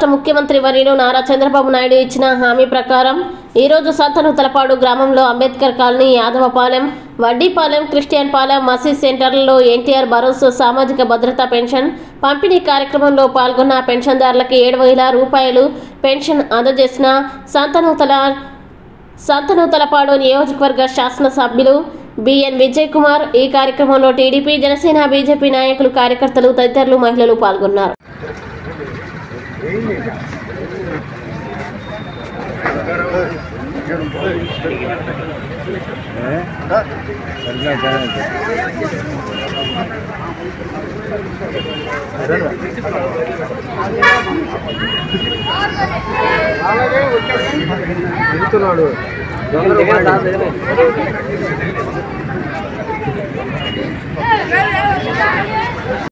రాష్ట్ర ముఖ్యమంత్రి వర్యులు నారా చంద్రబాబు నాయుడు ఇచ్చిన హామీ ప్రకారం ఈరోజు సంతనూతలపాడు గ్రామంలో అంబేద్కర్ కాలనీ, యాదవపాలెం, వడ్డీపాలెం, క్రిస్టియన్ పాలెం, మసీద్ సెంటర్లలో ఎన్టీఆర్ భరోసా సామాజిక భద్రతా పెన్షన్ పంపిణీ కార్యక్రమంలో పాల్గొన్న పెన్షన్దారులకి 7,000 రూపాయలు పెన్షన్ అందజేసిన సంతనూతలపాడు నియోజకవర్గ శాసనసభ్యులు బిఎన్ విజయ్ కుమార్. ఈ కార్యక్రమంలో టీడీపీ, జనసేన, బీజేపీ నాయకులు, కార్యకర్తలు తదితరులు, మహిళలు పాల్గొన్నారు. తిరుగుతున్నాడు